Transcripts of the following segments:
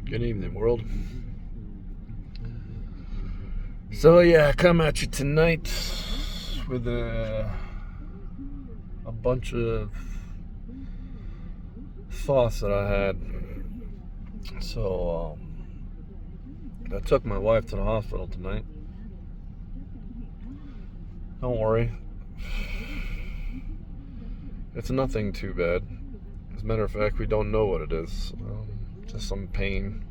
Good evening, world. So yeah, I come at you tonight with a bunch of thoughts that I had. So I took my wife to the hospital tonight. Don't worry, it's nothing too bad. As a matter of fact, we don't know what it is. Just some pain.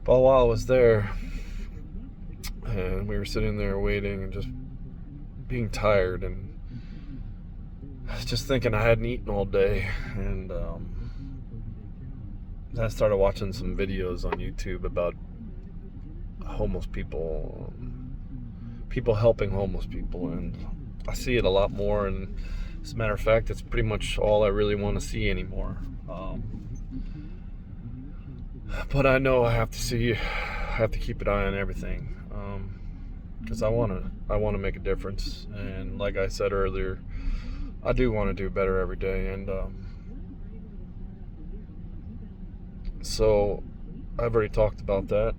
But while I was there, and we were sitting there waiting and just being tired and just thinking I hadn't eaten all day, and I started watching some videos on YouTube about homeless people, people helping homeless people, and I see it a lot more. And as a matter of fact, it's pretty much all I really want to see anymore. But I know I have to keep an eye on everything, because I want to make a difference. And like I said earlier, I do want to do better every day. And so I've already talked about that.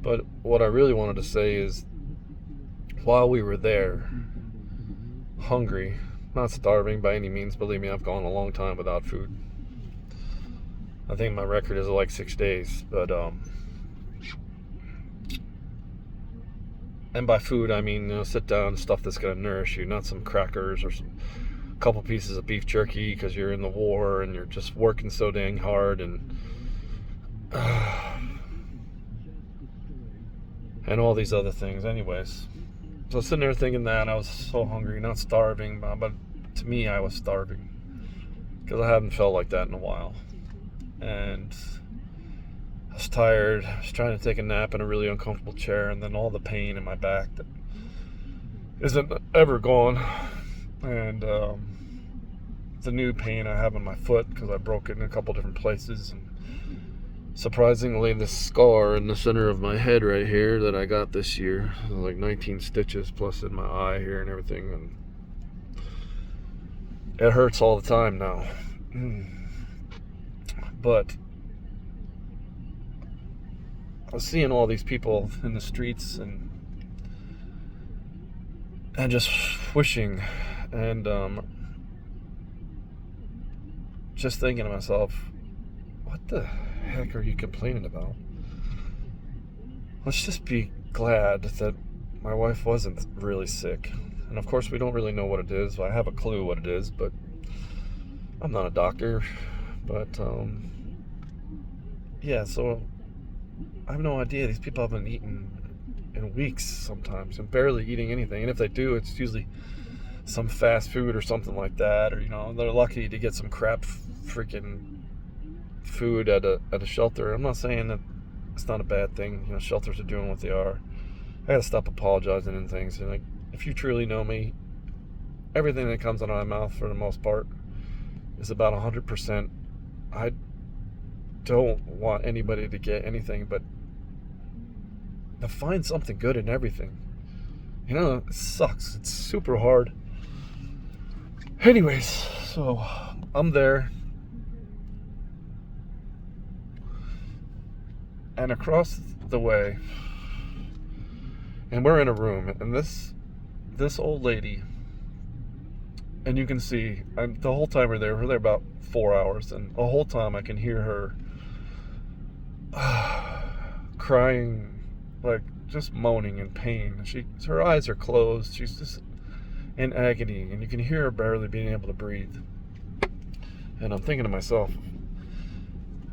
But what I really wanted to say is, while we were there, hungry, not starving by any means. Believe me, I've gone a long time without food. I think my record is like 6 days, but and by food I mean, sit down stuff that's gonna nourish you, not some crackers or some couple pieces of beef jerky because you're in the war and you're just working so dang hard, and and all these other things. Anyways, so sitting there thinking that I was so hungry, not starving, but to me I was starving because I hadn't felt like that in a while. And I was tired. I was trying to take a nap in a really uncomfortable chair, and then all the pain in my back that isn't ever gone, and the new pain I have in my foot because I broke it in a couple different places, and surprisingly, this scar in the center of my head right here that I got this year, like 19 stitches plus in my eye here and everything, and it hurts all the time now. But I was seeing all these people in the streets and just wishing, and just thinking to myself, what the heck are you complaining about? Let's just be glad that my wife wasn't really sick. And of course we don't really know what it is. I have a clue what it is, but I'm not a doctor. But yeah, so I have no idea. These people haven't eaten in weeks sometimes, and barely eating anything. And if they do, it's usually some fast food or something like that, or they're lucky to get some crap freaking food at a shelter. I'm not saying that it's not a bad thing. Shelters are doing what they are. I gotta stop apologizing and things. And if you truly know me, everything that comes out of my mouth for the most part is about 100%. I don't want anybody to get anything, but to find something good in everything. It sucks. It's super hard. Anyways, so I'm there, and across the way, and we're in a room, and this old lady, and you can see, the whole time we're there about 4 hours, and the whole time I can hear her crying, like just moaning in pain. Her eyes are closed. She's just in agony, and you can hear her barely being able to breathe. And I'm thinking to myself,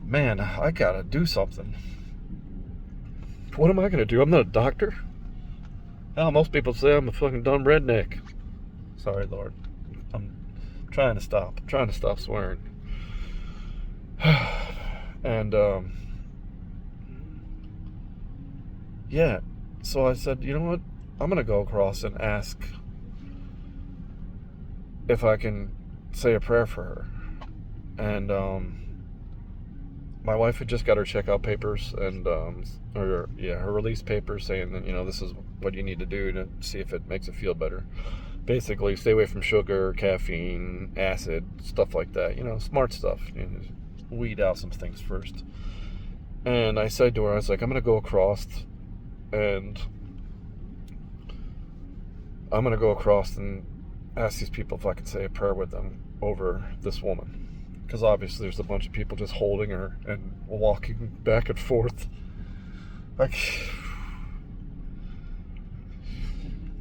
man, I gotta do something. What am I gonna do? I'm not a doctor. Hell, most people say I'm a fucking dumb redneck. Sorry, Lord. I'm trying to stop swearing. And yeah, so I said, you know what? I'm gonna go across and ask if I can say a prayer for her. And my wife had just got her checkout papers, and her release papers, saying that this is what you need to do to see if it makes it feel better. Basically, stay away from sugar, caffeine, acid, stuff like that. Smart stuff. weed out some things first. And I said to her, I was like, I'm going to go across and ask these people if I can say a prayer with them over this woman. Because obviously there's a bunch of people just holding her and walking back and forth. Like,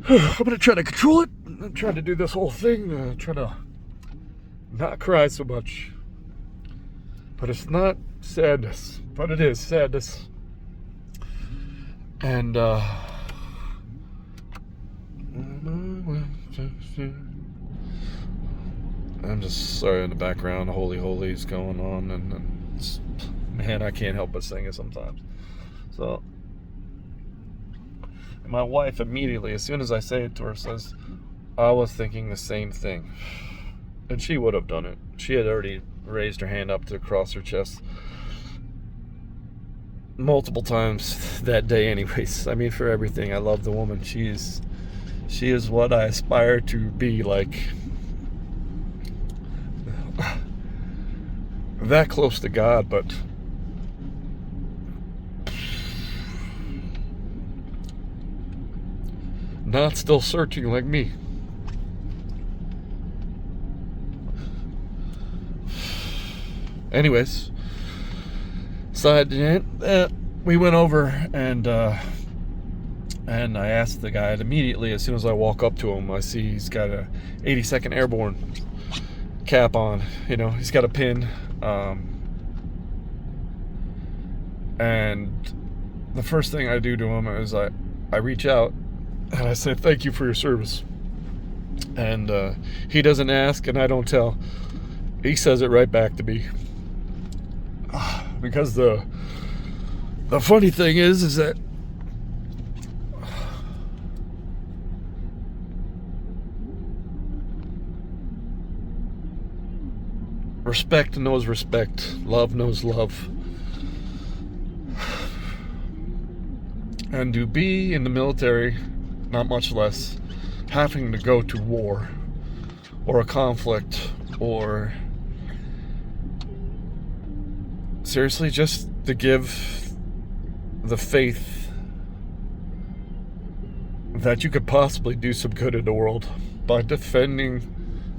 I'm going to try to control it. I'm trying to do this whole thing, try to not cry so much. But it's not sadness, but it is sadness. And, I'm just sorry in the background, Holy Holy's going on, and man, I can't help but sing it sometimes. So, my wife immediately, as soon as I say it to her, says, I was thinking the same thing. And she would have done it. She had already raised her hand up to cross her chest multiple times that day anyways. I mean, for everything. I love the woman. She is what I aspire to be like. That close to God, but not still searching like me. Anyways, side tangent, we went over and I asked the guy immediately, as soon as I walk up to him, I see he's got a 82nd Airborne cap on. You know, he's got a pin. And the first thing I do to him is I reach out and I say, thank you for your service. And he doesn't ask and I don't tell. He says it right back to me. Because the funny thing is that respect knows respect, love knows love. And to be in the military, not much less, having to go to war or a conflict or seriously just to give the faith that you could possibly do some good in the world by defending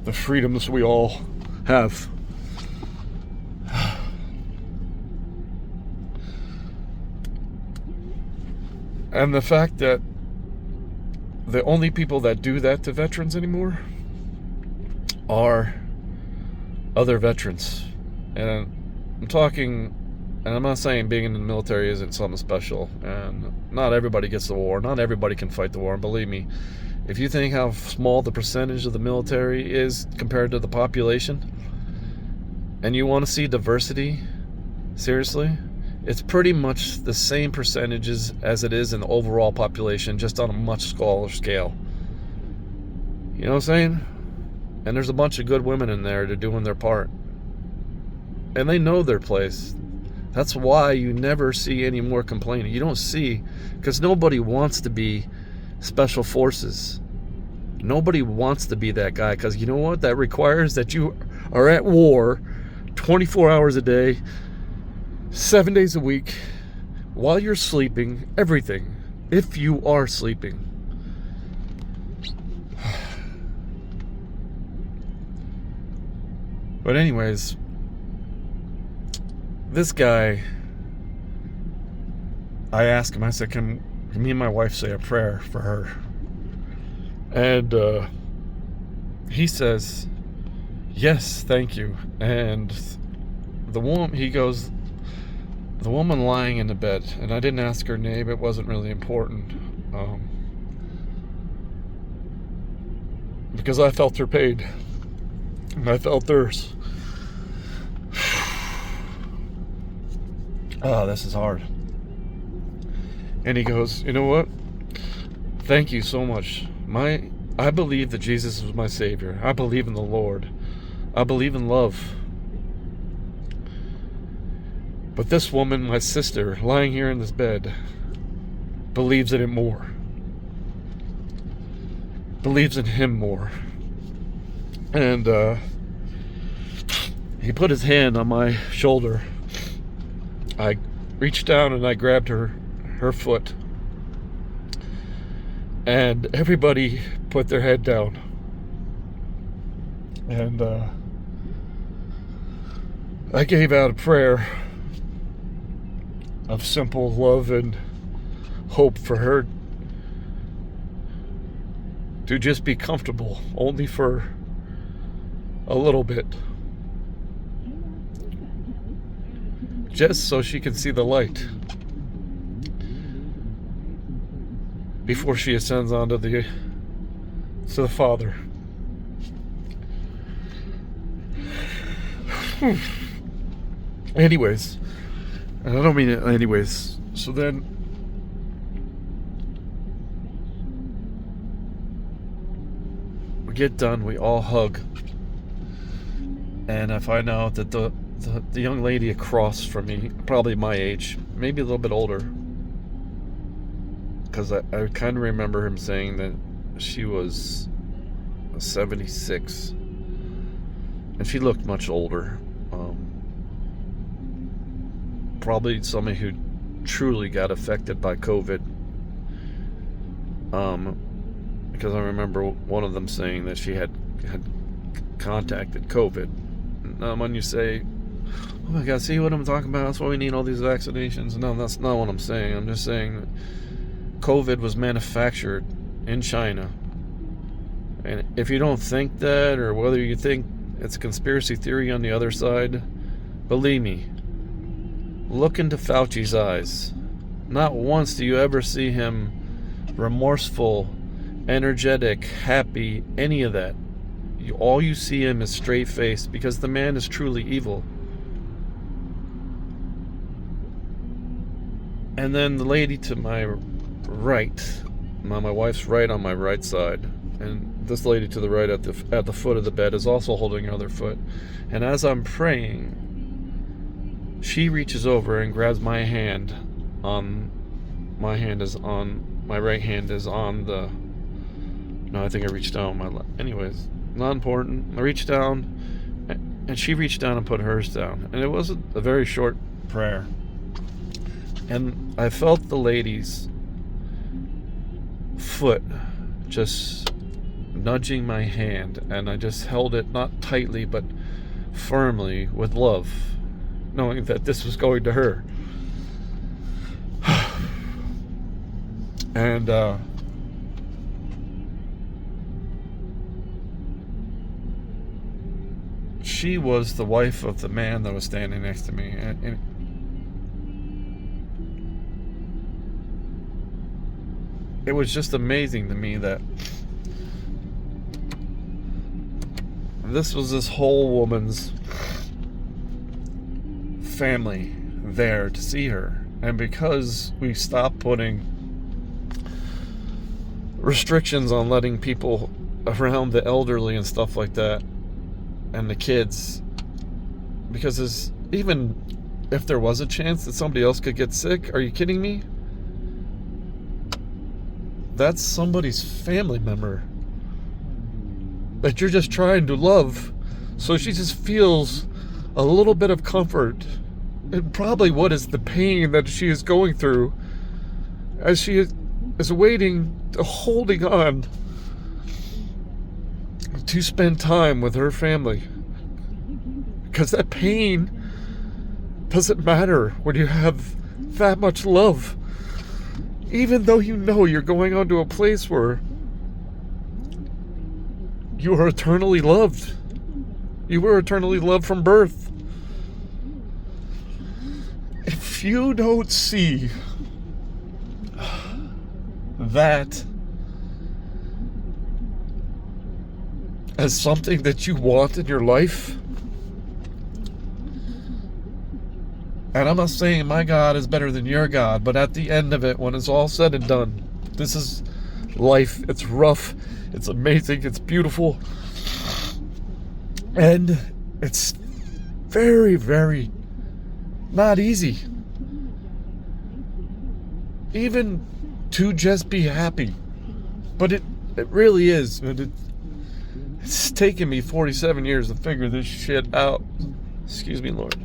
the freedoms we all have. And the fact that the only people that do that to veterans anymore are other veterans. And I'm talking, and I'm not saying being in the military isn't something special, and not everybody gets the war, not everybody can fight the war, and believe me, if you think how small the percentage of the military is compared to the population, and you want to see diversity, seriously, it's pretty much the same percentages as it is in the overall population, just on a much smaller scale. You know what I'm saying? And there's a bunch of good women in there that are doing their part. And they know their place. That's why you never see any more complaining. You don't see, because nobody wants to be special forces. Nobody wants to be that guy, because you know what? That requires that you are at war 24 hours a day, 7 days a week, while you're sleeping, everything, if you are sleeping. But anyways, this guy, I asked him, I said, can me and my wife say a prayer for her? And he says, yes, thank you. And the woman lying in the bed, and I didn't ask her name, it wasn't really important, because I felt her pain, and I felt theirs. Oh, this is hard. And he goes, you know what? Thank you so much. I believe that Jesus is my Savior. I believe in the Lord. I believe in love. But this woman, my sister, lying here in this bed, believes in it more. Believes in him more. And He put his hand on my shoulder. I reached down and I grabbed her foot. And everybody put their head down. And I gave out a prayer of simple love and hope for her to just be comfortable, only for a little bit. Just so she can see the light before she ascends onto the Father. Anyways, and I don't mean it anyways. So then we get done, we all hug, and I find out that the young lady across from me, probably my age, maybe a little bit older, because I kind of remember him saying that she was 76, and she looked much older. Probably somebody who truly got affected by COVID. Because I remember one of them saying that she had contacted COVID. Now, when you say, oh my God, see what I'm talking about? That's why we need all these vaccinations. No, that's not what I'm saying. I'm just saying that COVID was manufactured in China. And if you don't think that, or whether you think it's a conspiracy theory on the other side, believe me, look into Fauci's eyes. Not once do you ever see him remorseful, energetic, happy, any of that. All you see him is straight-faced, because the man is truly evil. And then the lady to my right, my wife's right on my right side, and this lady to the right at the foot of the bed is also holding her other foot. And as I'm praying, she reaches over and grabs my hand. My right hand is on the. No, I think I reached down my left. Anyways, not important. I reached down, and she reached down and put hers down. And it was a very short prayer. And I felt the lady's foot just nudging my hand, and I just held it, not tightly, but firmly, with love, knowing that this was going to her. And she was the wife of the man that was standing next to me, and it was just amazing to me that this was this whole woman's family there to see her. And because we stopped putting restrictions on letting people around the elderly and stuff like that, and the kids, because even if there was a chance that somebody else could get sick, are you kidding me? That's somebody's family member that you're just trying to love. So she just feels a little bit of comfort, and probably what is the pain that she is going through as she is waiting, holding on to spend time with her family. Because that pain doesn't matter when you have that much love. Even though you know you're going onto a place where you are eternally loved. You were eternally loved from birth. If you don't see that as something that you want in your life, and I'm not saying my God is better than your God, but at the end of it, when it's all said and done, this is life. It's rough. It's amazing. It's beautiful. And it's very, very not easy. Even to just be happy. But it really is. It's taken me 47 years to figure this shit out. excuse me, Lord,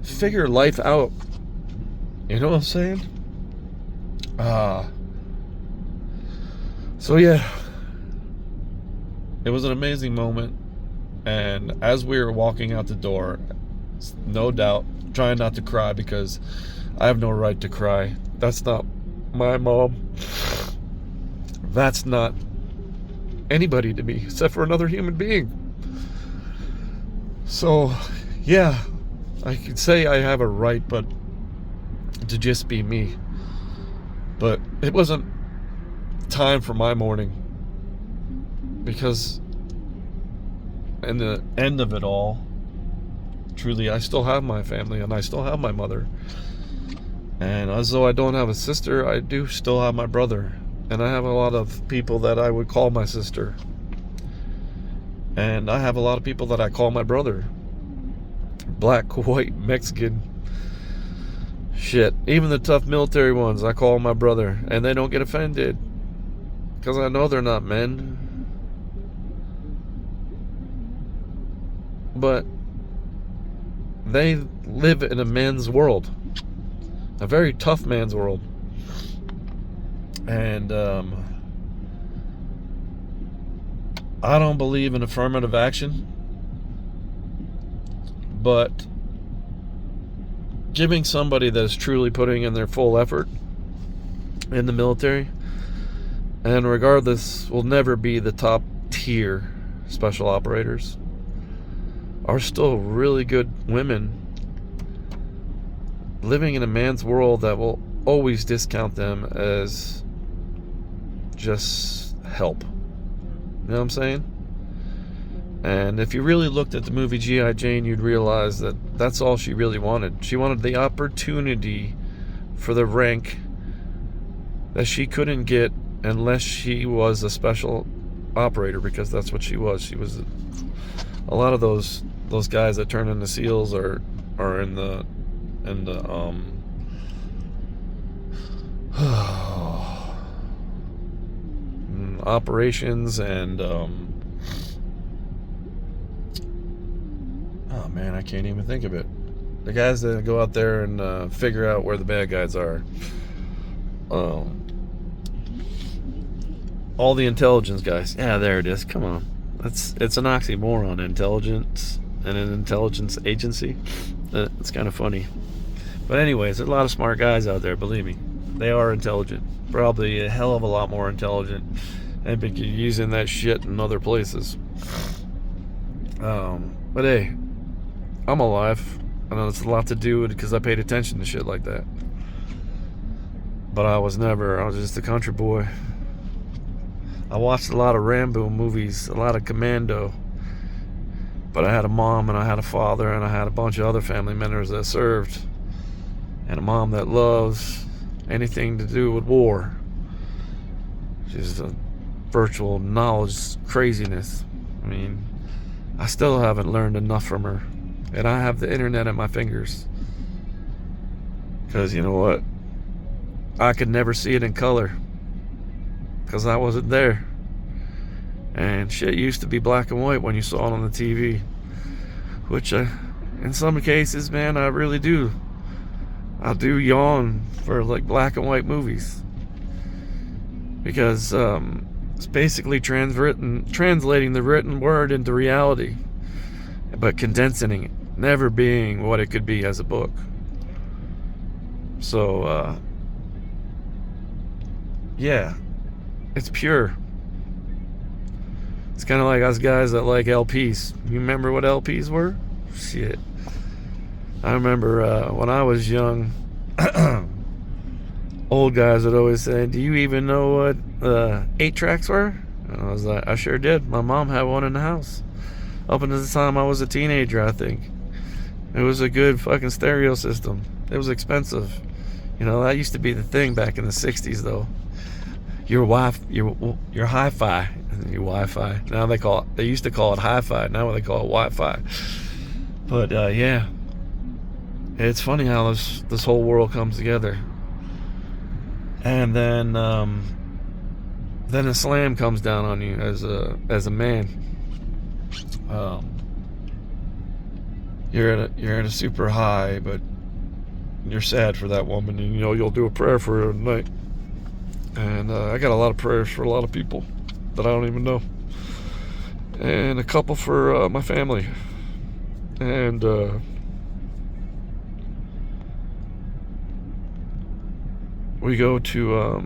figure life out. You know what I'm saying? So yeah, it was an amazing moment. And as we were walking out the door, no doubt, trying not to cry because I have no right to cry. That's not my mom. That's not anybody to me except for another human being. So yeah, I could say I have a right, but to just be me. But it wasn't time for my mourning, because in the end of it all, truly, I still have my family and I still have my mother. And as though I don't have a sister, I do still have my brother. And I have a lot of people that I would call my sister. And I have a lot of people that I call my brother. Black, white, Mexican. Shit. Even the tough military ones, I call my brother. And they don't get offended. Because I know they're not men. But they live in a man's world. A very tough man's world. And I don't believe in affirmative action, but giving somebody that is truly putting in their full effort in the military, and regardless, will never be the top tier special operators, are still really good women living in a man's world that will always discount them as just help. You know what I'm saying? And if you really looked at the movie G.I. Jane, you'd realize that that's all she really wanted. She wanted the opportunity for the rank that she couldn't get unless she was a special operator, because that's what she was. She was a lot of those guys that turn into SEALs are in the operations and oh man, I can't even think of it. The guys that go out there and figure out where the bad guys are. All the intelligence guys. Yeah, there it is. Come on. It's an oxymoron, intelligence and an intelligence agency. It's kind of funny. But anyways, there's a lot of smart guys out there, believe me. They are intelligent. Probably a hell of a lot more intelligent. And be using that shit in other places. But hey, I'm alive. I know it's a lot to do with it because I paid attention to shit like that. But I was just a country boy. I watched a lot of Rambo movies, a lot of Commando. But I had a mom and I had a father and I had a bunch of other family members that served. And a mom that loves anything to do with war. She's a virtual knowledge craziness. I mean, I still haven't learned enough from her. And I have the internet at my fingers. Because you know what? I could never see it in color. Because I wasn't there. And shit used to be black and white when you saw it on the TV. Which, in some cases, man, I really do. I do yawn for like black and white movies. Because it's basically translating the written word into reality. But condensing it. Never being what it could be as a book. So, yeah. It's pure. It's kind of like us guys that like LPs. You remember what LPs were? Shit. I remember when I was young, old guys would always say, "Do you even know what 8-tracks were?" And I was like, I sure did. My mom had one in the house. Up until the time I was a teenager, I think. It was a good fucking stereo system. It was expensive. You know, that used to be the thing back in the 60s, though. Your hi-fi. Your Wi-Fi. Now they used to call it hi-fi. Now they call it Wi-Fi. But, yeah. It's funny how this whole world comes together. And then a slam comes down on you as a man. you're in a super high, but you're sad for that woman, and you'll do a prayer for her tonight. And I got a lot of prayers for a lot of people that I don't even know, and a couple for my family, and we go to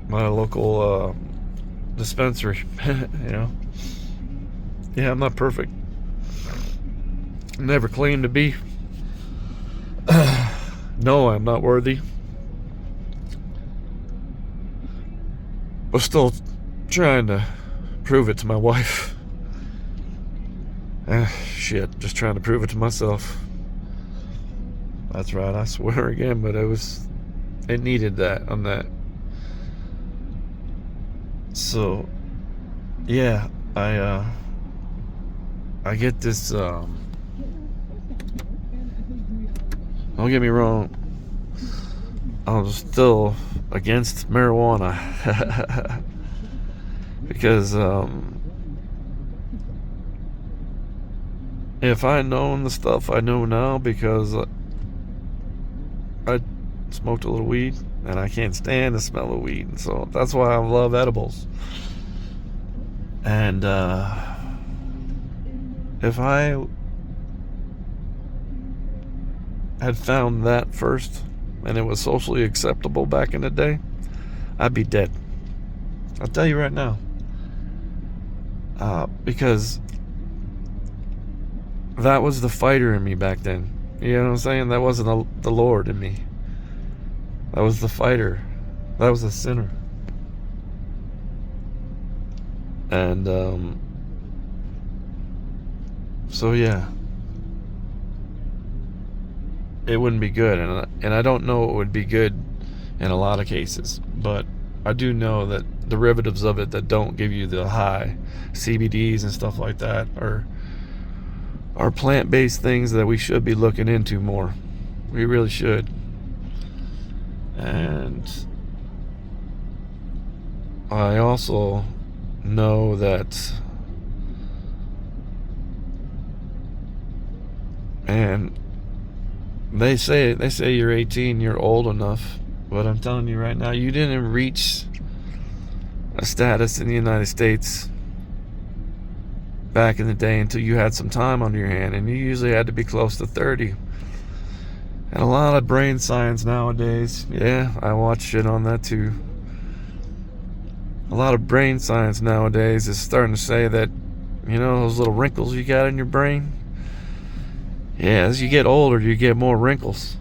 my local dispensary. Yeah, I'm not perfect. Never claimed to be. No, I'm not worthy. But still trying to prove it to my wife. Shit, just trying to prove it to myself. That's right, I swear again, but it needed that on that. So, yeah, I get this, don't get me wrong, I'm still against marijuana. Because, if I known the stuff I know now, because I smoked a little weed, and I can't stand the smell of weed, and so that's why I love edibles. And if I had found that first, and it was socially acceptable back in the day, I'd be dead. I'll tell you right now. Because that was the fighter in me back then. You know what I'm saying? That wasn't the Lord in me. That was the fighter. That was the sinner. And so yeah, it wouldn't be good, and I don't know it would be good in a lot of cases, but I do know that derivatives of it that don't give you the high, CBDs and stuff like that, are plant-based things that we should be looking into more. We really should. And I also know that, and they say you're 18, you're old enough, but I'm telling you right now, you didn't reach a status in the United States back in the day until you had some time on your hand, and you usually had to be close to 30. And a lot of brain science nowadays, yeah, I watch shit on that too. A lot of brain science nowadays is starting to say that, those little wrinkles you got in your brain, yeah, as you get older, you get more wrinkles.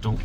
Don't.